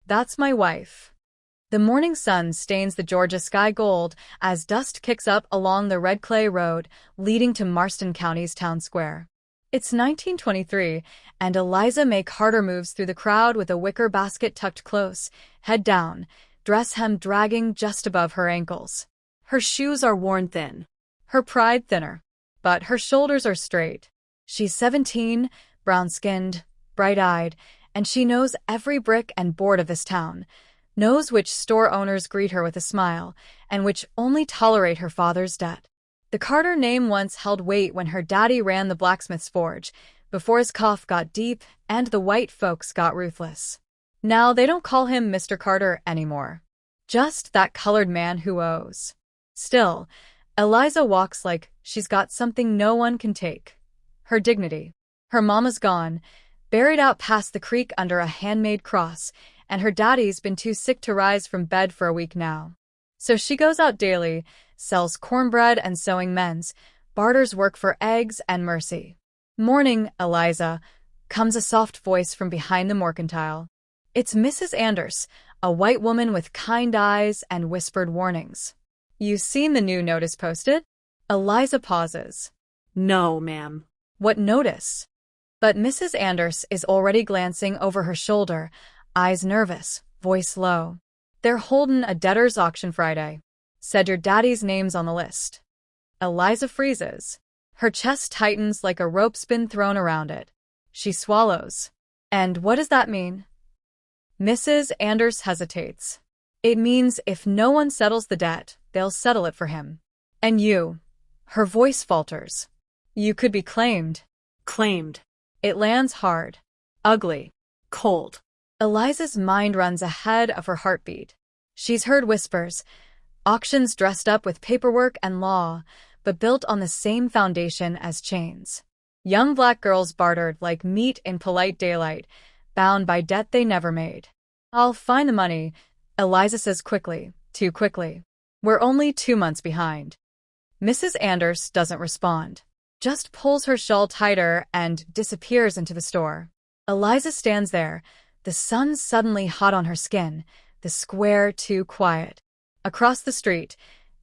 That's my wife. The morning sun stains the Georgia sky gold as dust kicks up along the red clay road leading to Marston County's town square. It's 1923, and Eliza May Carter moves through the crowd with a wicker basket tucked close, head down, dress hem dragging just above her ankles. Her shoes are worn thin, her pride thinner, but her shoulders are straight. She's 17, brown-skinned, bright-eyed, and she knows every brick and board of this town, knows which store owners greet her with a smile, and which only tolerate her father's debt. The Carter name once held weight when her daddy ran the blacksmith's forge, before his cough got deep and the white folks got ruthless. Now they don't call him Mr. Carter anymore. Just that colored man who owes. Still, Eliza walks like she's got something no one can take. Her dignity. Her mama's gone, buried out past the creek under a handmade cross, and her daddy's been too sick to rise from bed for a week now. So she goes out daily, sells cornbread and sewing men's, barters work for eggs and mercy. "Morning, Eliza," comes a soft voice from behind the mercantile. It's Mrs. Anders, a white woman with kind eyes and whispered warnings. "You seen the new notice posted?" Eliza pauses. "No, ma'am." "What notice?" But Mrs. Anders is already glancing over her shoulder, eyes nervous, voice low. "They're holdin' a debtor's auction Friday. Said your daddy's name's on the list." Eliza freezes. Her chest tightens like a rope's been thrown around it. She swallows. "And what does that mean?" Mrs. Anders hesitates. "It means if no one settles the debt, they'll settle it for him. And you." Her voice falters. "You could be claimed." Claimed. It lands hard. Ugly. Cold. Eliza's mind runs ahead of her heartbeat. She's heard whispers, auctions dressed up with paperwork and law, but built on the same foundation as chains. Young black girls bartered like meat in polite daylight, bound by debt they never made. "I'll find the money," Eliza says quickly, too quickly. "We're only 2 months behind." Mrs. Anders doesn't respond, just pulls her shawl tighter and disappears into the store. Eliza stands there, the sun suddenly hot on her skin, the square too quiet. Across the street,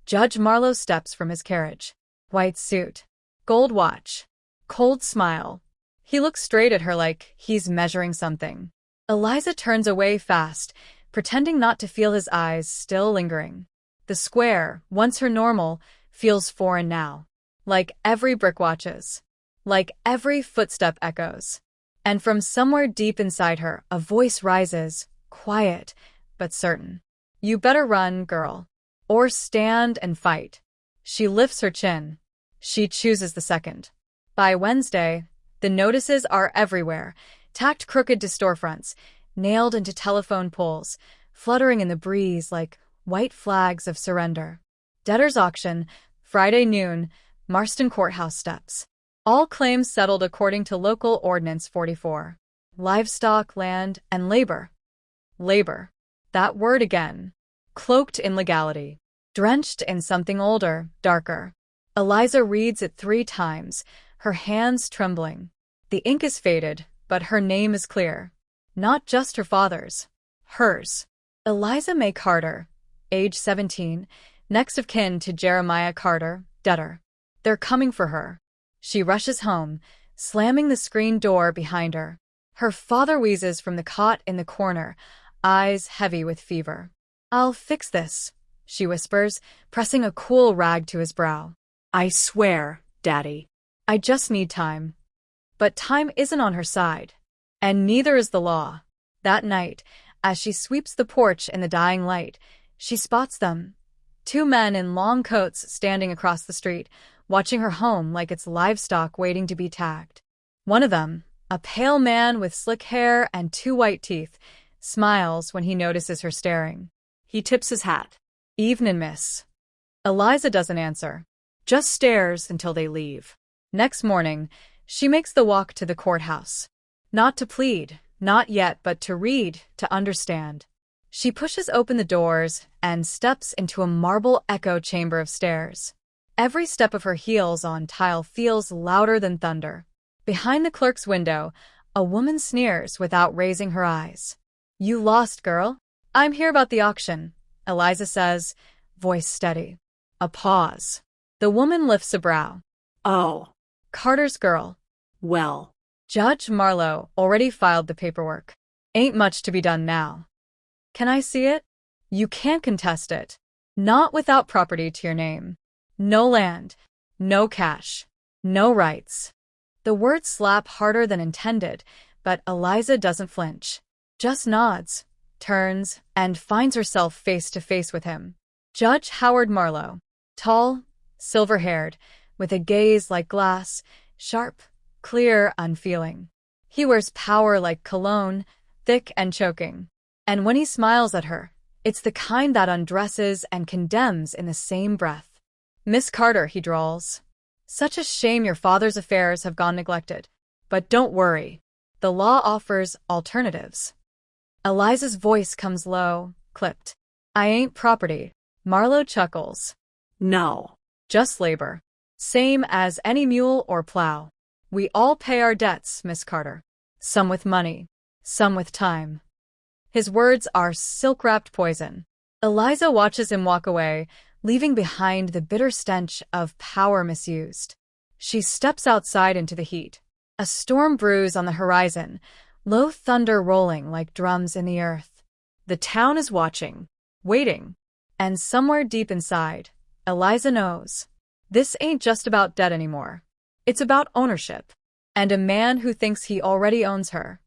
Judge Marlowe steps from his carriage. White suit, gold watch, cold smile. He looks straight at her like he's measuring something. Eliza turns away fast, pretending not to feel his eyes still lingering. The square, once her normal, feels foreign now. Like every brick watches. Like every footstep echoes. And from somewhere deep inside her, a voice rises, quiet, but certain. "You better run, girl. Or stand and fight." She lifts her chin. She chooses the second. By Wednesday, the notices are everywhere, tacked crooked to storefronts, nailed into telephone poles, fluttering in the breeze like white flags of surrender. Debtor's auction, Friday noon, Marston Courthouse steps. All claims settled according to Local Ordinance 44. Livestock, land, and labor. Labor. That word again. Cloaked in legality. Drenched in something older, darker. Eliza reads it 3 times, her hands trembling. The ink is faded, but her name is clear. Not just her father's. Hers. Eliza May Carter, age 17, next of kin to Jeremiah Carter, debtor. They're coming for her. She rushes home, slamming the screen door behind her. Her father wheezes from the cot in the corner, eyes heavy with fever. "I'll fix this," she whispers, pressing a cool rag to his brow. "I swear, Daddy." "I just need time." But time isn't on her side. And neither is the law. That night, as she sweeps the porch in the dying light, she spots them. 2 men in long coats standing across the street, watching her home like it's livestock waiting to be tagged. One of them, a pale man with slick hair and 2 white teeth, smiles when he notices her staring. He tips his hat. "Evenin', miss." Eliza doesn't answer, just stares until they leave. Next morning, she makes the walk to the courthouse. Not to plead, not yet, but to read, to understand. She pushes open the doors and steps into a marble echo chamber of stairs. Every step of her heels on tile feels louder than thunder. Behind the clerk's window, a woman sneers without raising her eyes. You lost, girl. I'm here about the auction, Eliza says, voice steady. A pause. The woman lifts a brow. Oh. Carter's girl. Well. Judge Marlowe already filed the paperwork. Ain't much to be done now. Can I see it? You can't contest it. Not without property to your name. No land. No cash. No rights. The words slap harder than intended, but Eliza doesn't flinch. Just nods, turns, and finds herself face to face with him. Judge Howard Marlowe. Tall, silver-haired, with a gaze like glass, sharp, clear, unfeeling. He wears power like cologne, thick and choking. And when he smiles at her, it's the kind that undresses and condemns in the same breath. Miss Carter, he drawls. Such a shame your father's affairs have gone neglected. But don't worry. The law offers alternatives. Eliza's voice comes low, clipped. I ain't property. Marlowe chuckles. No. Just labor. Same as any mule or plow. We all pay our debts, Miss Carter. Some with money, some with time. His words are silk-wrapped poison. Eliza watches him walk away, leaving behind the bitter stench of power misused. She steps outside into the heat. A storm brews on the horizon, low thunder rolling like drums in the earth. The town is watching, waiting. And somewhere deep inside, Eliza knows. This ain't just about debt anymore. It's about ownership. And a man who thinks he already owns her.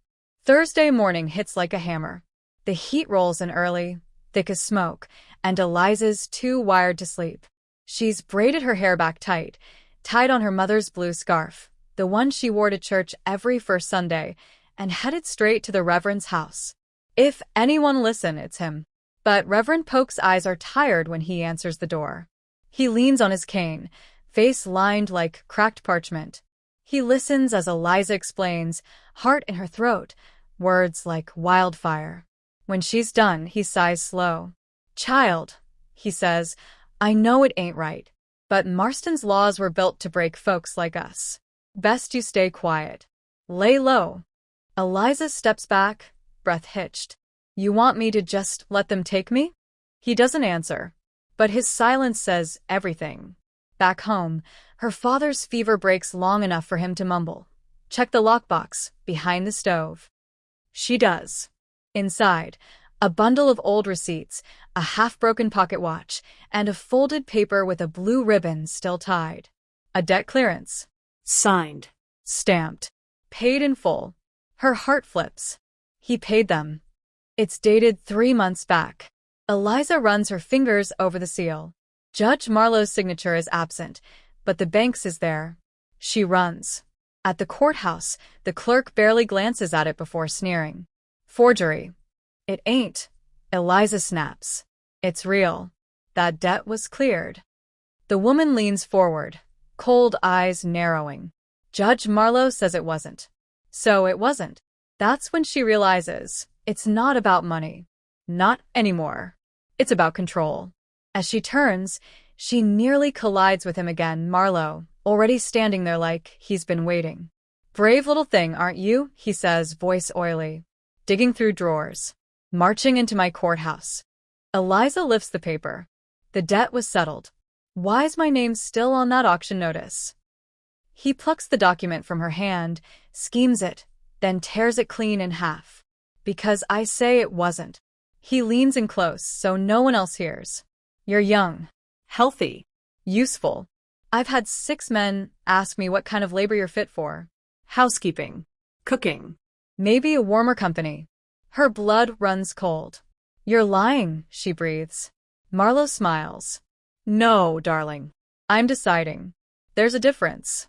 Thursday morning hits like a hammer. The heat rolls in early, thick as smoke, and Eliza's too wired to sleep. She's braided her hair back tight, tied on her mother's blue scarf, the one she wore to church every first Sunday, and headed straight to the Reverend's house. If anyone listen, it's him. But Reverend Polk's eyes are tired when he answers the door. He leans on his cane, face lined like cracked parchment. He listens as Eliza explains, heart in her throat, words like wildfire. When she's done, he sighs slow. Child, he says, I know it ain't right, but Marston's laws were built to break folks like us. Best you stay quiet. Lay low. Eliza steps back, breath hitched. You want me to just let them take me? He doesn't answer, but his silence says everything. Back home, her father's fever breaks long enough for him to mumble. Check the lockbox, behind the stove. She does. Inside, a bundle of old receipts, a half-broken pocket watch, and a folded paper with a blue ribbon still tied. A debt clearance. Signed. Stamped. Paid in full. Her heart flips. He paid them. It's dated 3 months back. Eliza runs her fingers over the seal. Judge Marlowe's signature is absent, but the bank's is there. She runs. At the courthouse, the clerk barely glances at it before sneering. Forgery. It ain't. Eliza snaps. It's real. That debt was cleared. The woman leans forward, cold eyes narrowing. Judge Marlowe says it wasn't. So it wasn't. That's when she realizes it's not about money. Not anymore. It's about control. As she turns, she nearly collides with him again, Marlowe, already standing there like he's been waiting. Brave little thing, aren't you? He says, voice oily. Digging through drawers. Marching into my courthouse. Eliza lifts the paper. The debt was settled. Why's my name still on that auction notice? He plucks the document from her hand, schemes it, then tears it clean in half. Because I say it wasn't. He leans in close so no one else hears. You're young. Healthy. Useful. I've had 6 men ask me what kind of labor you're fit for. Housekeeping. Cooking. Maybe a warmer company. Her blood runs cold. You're lying, she breathes. Marlowe smiles. No, darling. I'm deciding. There's a difference.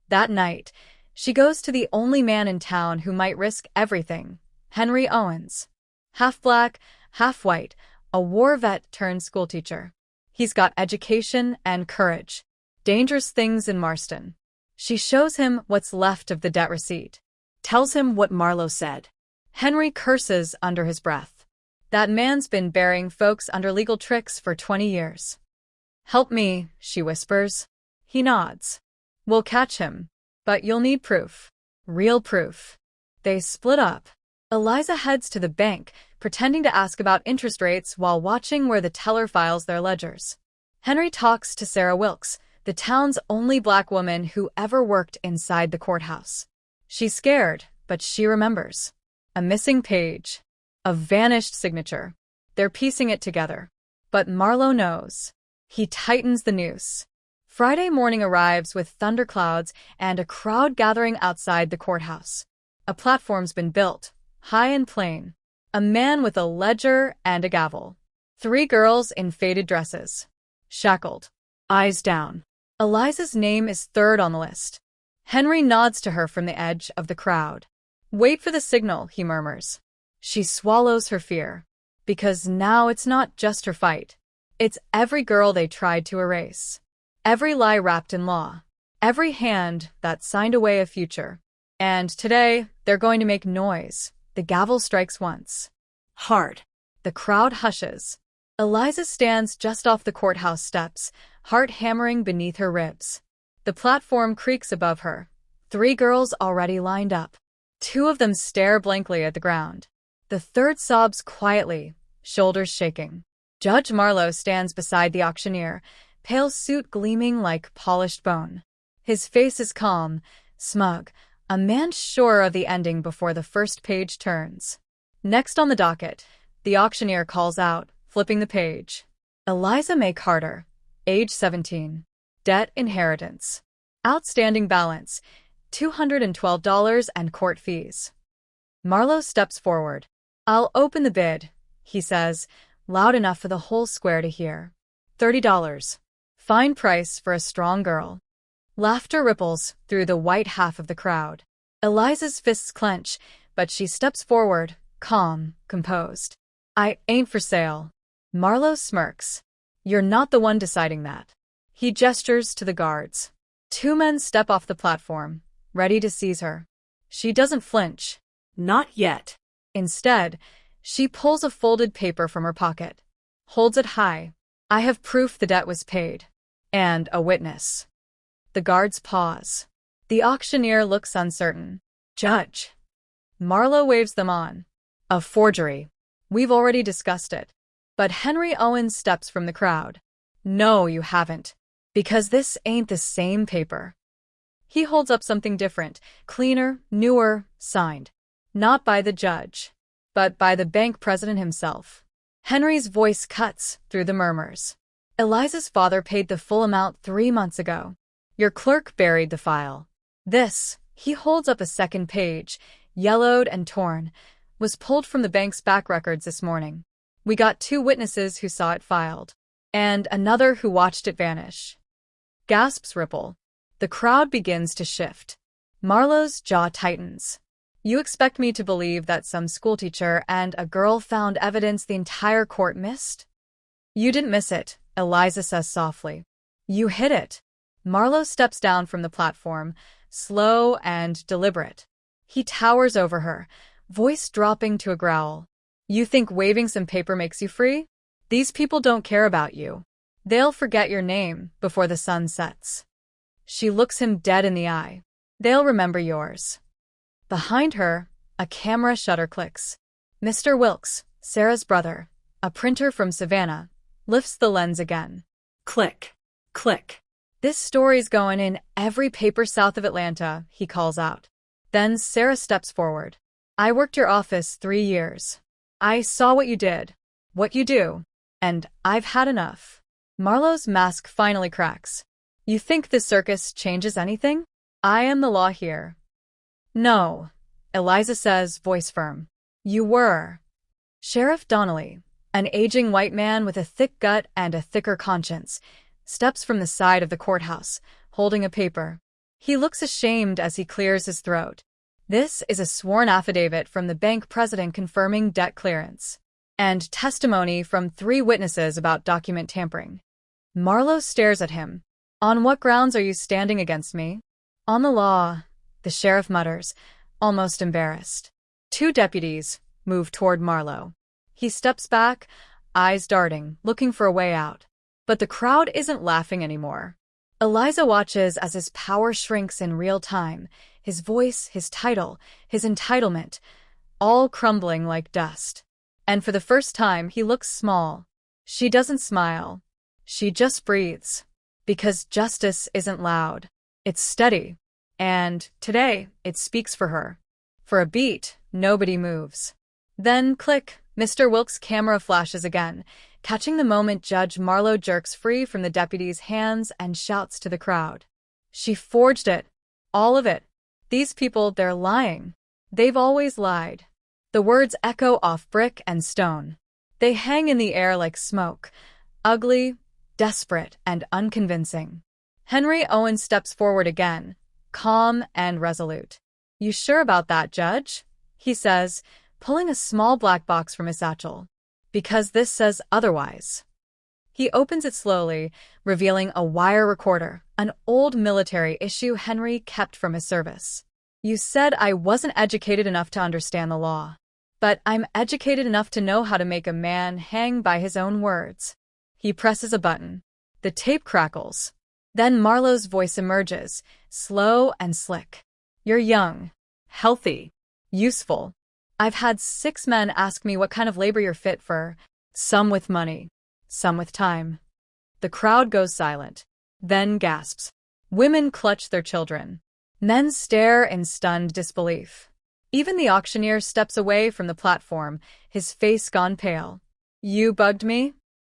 That night, she goes to the only man in town who might risk everything, Henry Owens. Half black, half white, a war vet turned schoolteacher. He's got education and courage. Dangerous things in Marston. She shows him what's left of the debt receipt. Tells him what Marlowe said. Henry curses under his breath. That man's been burying folks under legal tricks for 20 years. Help me, she whispers. He nods. We'll catch him. But you'll need proof. Real proof. They split up. Eliza heads to the bank, pretending to ask about interest rates while watching where the teller files their ledgers. Henry talks to Sarah Wilkes, the town's only black woman who ever worked inside the courthouse. She's scared, but she remembers. A missing page. A vanished signature. They're piecing it together. But Marlowe knows. He tightens the noose. Friday morning arrives with thunderclouds and a crowd gathering outside the courthouse. A platform's been built, high and plain. A man with a ledger and a gavel. 3 girls in faded dresses. Shackled. Eyes down. Eliza's name is third on the list. Henry nods to her from the edge of the crowd. Wait for the signal, he murmurs. She swallows her fear. Because now it's not just her fight. It's every girl they tried to erase. Every lie wrapped in law. Every hand that signed away a future. And today, they're going to make noise. The gavel strikes once. Hard. The crowd hushes. Eliza stands just off the courthouse steps, heart hammering beneath her ribs. The platform creaks above her. 3 girls already lined up. 2 of them stare blankly at the ground. The third sobs quietly, shoulders shaking. Judge Marlowe stands beside the auctioneer, pale suit gleaming like polished bone. His face is calm, smug, a man sure of the ending before the first page turns. Next on the docket, the auctioneer calls out, flipping the page. Eliza May Carter, age 17. Debt inheritance. Outstanding balance, $212 and court fees. Marlowe steps forward. I'll open the bid, he says, loud enough for the whole square to hear. $30. Fine price for a strong girl. Laughter ripples through the white half of the crowd. Eliza's fists clench, but she steps forward, calm, composed. I ain't for sale. Marlowe smirks. You're not the one deciding that. He gestures to the guards. 2 men step off the platform, ready to seize her. She doesn't flinch. Not yet. Instead, she pulls a folded paper from her pocket. Holds it high. I have proof the debt was paid. And a witness. The guards pause. The auctioneer looks uncertain. Judge. Marlowe waves them on. A forgery. We've already discussed it. But Henry Owens steps from the crowd. No, you haven't. Because this ain't the same paper. He holds up something different, cleaner, newer, signed. Not by the judge, but by the bank president himself. Henry's voice cuts through the murmurs. Eliza's father paid the full amount 3 months ago. Your clerk buried the file. This, he holds up a second page, yellowed and torn, was pulled from the bank's back records this morning. We got 2 witnesses who saw it filed, and another who watched it vanish. Gasps ripple. The crowd begins to shift. Marlowe's jaw tightens. You expect me to believe that some schoolteacher and a girl found evidence the entire court missed? You didn't miss it, Eliza says softly. You hid it. Marlowe steps down from the platform, slow and deliberate. He towers over her, voice dropping to a growl. You think waving some paper makes you free? These people don't care about you. They'll forget your name before the sun sets. She looks him dead in the eye. They'll remember yours. Behind her, a camera shutter clicks. Mr. Wilkes, Sarah's brother, a printer from Savannah, lifts the lens again. Click. Click. This story's going in every paper south of Atlanta, he calls out. Then Sarah steps forward. I worked your office 3 years. I saw what you did, what you do, and I've had enough. Marlowe's mask finally cracks. You think this circus changes anything? I am the law here. No, Eliza says, voice firm. You were. Sheriff Donnelly, an aging white man with a thick gut and a thicker conscience, steps from the side of the courthouse, holding a paper. He looks ashamed as he clears his throat. This is a sworn affidavit from the bank president confirming debt clearance, and testimony from 3 witnesses about document tampering. Marlowe stares at him. On what grounds are you standing against me? On the law, the sheriff mutters, almost embarrassed. 2 deputies move toward Marlowe. He steps back, eyes darting, looking for a way out. But the crowd isn't laughing anymore. Eliza watches as his power shrinks in real time, his voice, his title, his entitlement, all crumbling like dust. And for the first time, he looks small. She doesn't smile. She just breathes. Because justice isn't loud. It's steady. And, today, it speaks for her. For a beat, nobody moves. Then, click, Mr. Wilkes' camera flashes again, catching the moment Judge Marlowe jerks free from the deputy's hands and shouts to the crowd. She forged it. All of it. These people, they're lying. They've always lied. The words echo off brick and stone. They hang in the air like smoke, ugly, desperate, and unconvincing. Henry Owen steps forward again, calm and resolute. "You sure about that, Judge?" he says, pulling a small black box from his satchel. "Because this says otherwise." He opens it slowly, revealing a wire recorder, an old military issue Henry kept from his service. "You said I wasn't educated enough to understand the law. But I'm educated enough to know how to make a man hang by his own words." He presses a button. The tape crackles. Then Marlowe's voice emerges, slow and slick. "You're young, healthy, useful. I've had 6 men ask me what kind of labor you're fit for, some with money, some with time." The crowd goes silent, then gasps. Women clutch their children. Men stare in stunned disbelief. Even the auctioneer steps away from the platform, his face gone pale. "You bugged me?"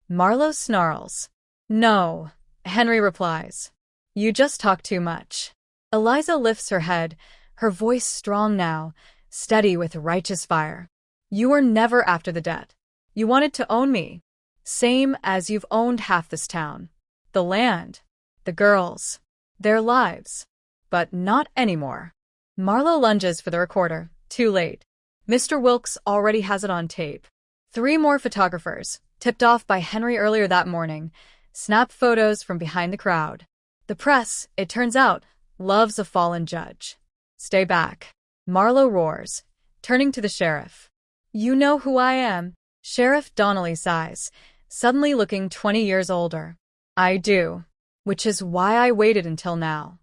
Marlowe snarls. "No," Henry replies. "You just talk too much." Eliza lifts her head, her voice strong now, steady with righteous fire. "You were never after the debt. You wanted to own me. Same as you've owned half this town. The land, the girls, their lives. But not anymore." Marlowe lunges for the recorder. Too late. Mr. Wilkes already has it on tape. 3 more photographers, tipped off by Henry earlier that morning, snap photos from behind the crowd. The press, it turns out, loves a fallen judge. "Stay back," Marlowe roars, turning to the sheriff. "You know who I am." Sheriff Donnelly sighs, suddenly looking 20 years older. "I do. Which is why I waited until now."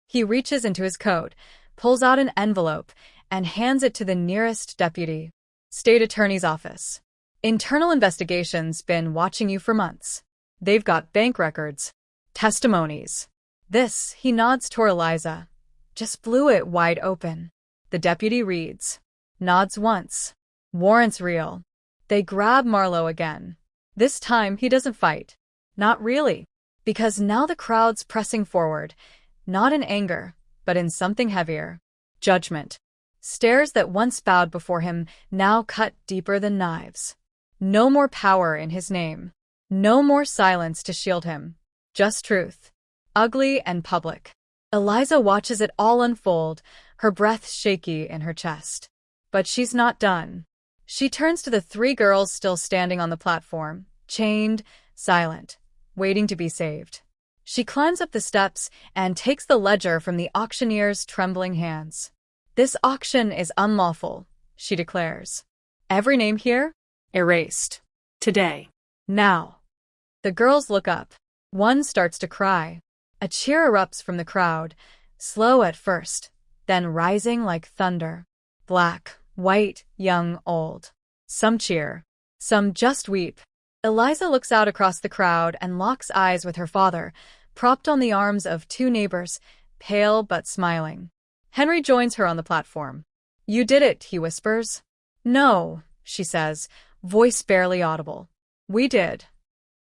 He reaches into his coat, pulls out an envelope, and hands it to the nearest deputy. "State Attorney's Office. Internal Investigation's been watching you for months. They've got bank records, testimonies. This," he nods toward Eliza, "just blew it wide open." The deputy reads, nods once. Warrant's real. They grab Marlowe again. This time he doesn't fight. Not really. Because now the crowd's pressing forward, not in anger, but in something heavier. Judgment. Stares that once bowed before him now cut deeper than knives. No more power in his name. No more silence to shield him. Just truth. Ugly and public. Eliza watches it all unfold, her breath shaky in her chest. But she's not done. She turns to the 3 girls still standing on the platform, chained, silent, waiting to be saved. She climbs up the steps and takes the ledger from the auctioneer's trembling hands. "This auction is unlawful," she declares. "Every name here? Erased. Today. Now." The girls look up. One starts to cry. A cheer erupts from the crowd, slow at first, then rising like thunder. Black, white, young, old. Some cheer. Some just weep. Eliza looks out across the crowd and locks eyes with her father, propped on the arms of 2 neighbors, pale but smiling. Henry joins her on the platform. "You did it," he whispers. "No," she says, voice barely audible. "We did."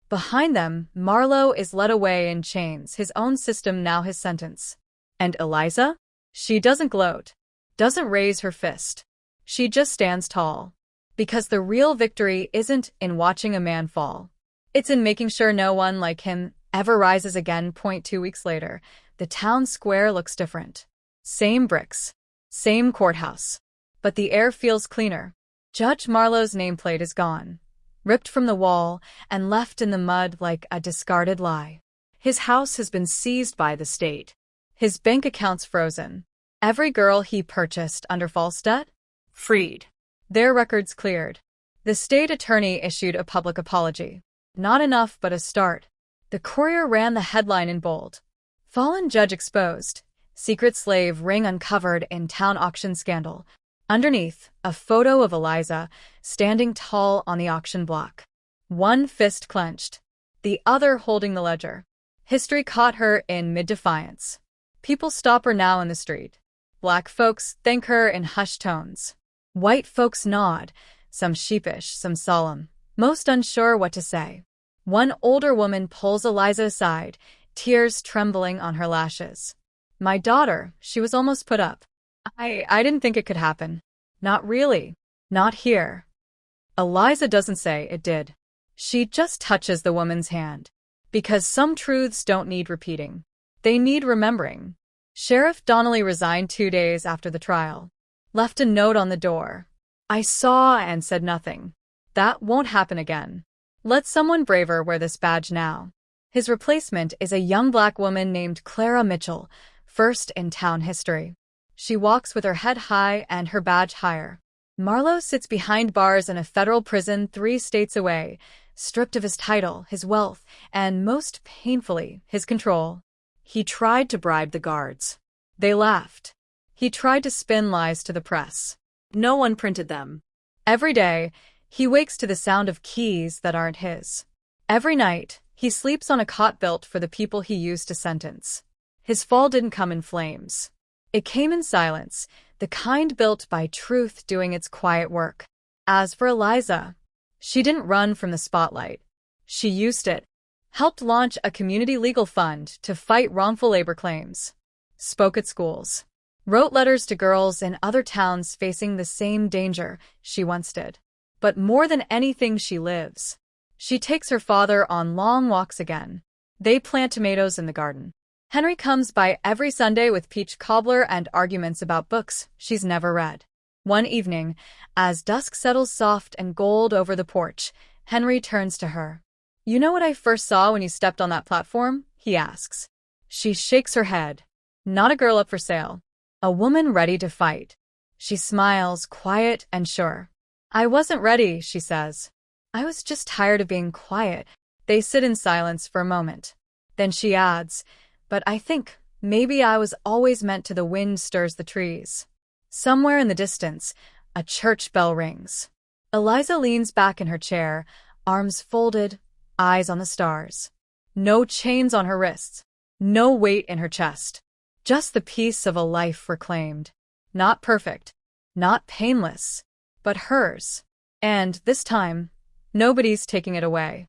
Behind them, Marlowe is led away in chains, his own system now his sentence. And Eliza? She doesn't gloat, doesn't raise her fist. She just stands tall. Because the real victory isn't in watching a man fall. It's in making sure no one like him ever rises again. 2 weeks later, the town square looks different. Same bricks, same courthouse. But the air feels cleaner. Judge Marlowe's nameplate is gone, ripped from the wall and left in the mud like a discarded lie. His house has been seized by the state. His bank accounts frozen. Every girl he purchased under false debt? Freed. Their records cleared. The state attorney issued a public apology. Not enough, but a start. The Courier ran the headline in bold. "Fallen judge exposed. Secret slave ring uncovered in town auction scandal." Underneath, a photo of Eliza, standing tall on the auction block. One fist clenched, the other holding the ledger. History caught her in mid-defiance. People stop her now in the street. Black folks thank her in hushed tones. White folks nod, some sheepish, some solemn, most unsure what to say. One older woman pulls Eliza aside, tears trembling on her lashes. My daughter, she was almost put up. I didn't think it could happen. Not really. Not here. Eliza doesn't say it did. She just touches the woman's hand. Because some truths don't need repeating. They need remembering. Sheriff Donnelly resigned 2 days after the trial. Left a note on the door. I saw and said nothing. That won't happen again. Let someone braver wear this badge now. His replacement is a young black woman named Clara Mitchell, first in town history. She walks with her head high and her badge higher. Marlowe sits behind bars in a federal prison 3 states away, stripped of his title, his wealth, and most painfully, his control. He tried to bribe the guards. They laughed. He tried to spin lies to the press. No one printed them. Every day, he wakes to the sound of keys that aren't his. Every night, he sleeps on a cot built for the people he used to sentence. His fall didn't come in flames. It came in silence, the kind built by truth doing its quiet work. As for Eliza, she didn't run from the spotlight. She used it, helped launch a community legal fund to fight wrongful labor claims, spoke at schools, wrote letters to girls in other towns facing the same danger she once did. But more than anything, she lives. She takes her father on long walks again. They plant tomatoes in the garden. Henry comes by every Sunday with peach cobbler and arguments about books she's never read. One evening, as dusk settles soft and gold over the porch, Henry turns to her. You know what I first saw when you stepped on that platform? He asks. She shakes her head. Not a girl up for sale. A woman ready to fight. She smiles, quiet and sure. I wasn't ready, she says. I was just tired of being quiet. They sit in silence for a moment. Then she adds, but I think maybe I was always meant to. The wind stirs the trees. Somewhere in the distance, a church bell rings. Eliza leans back in her chair, arms folded, eyes on the stars. No chains on her wrists, no weight in her chest. Just the peace of a life reclaimed. Not perfect, not painless, but hers. And this time, nobody's taking it away.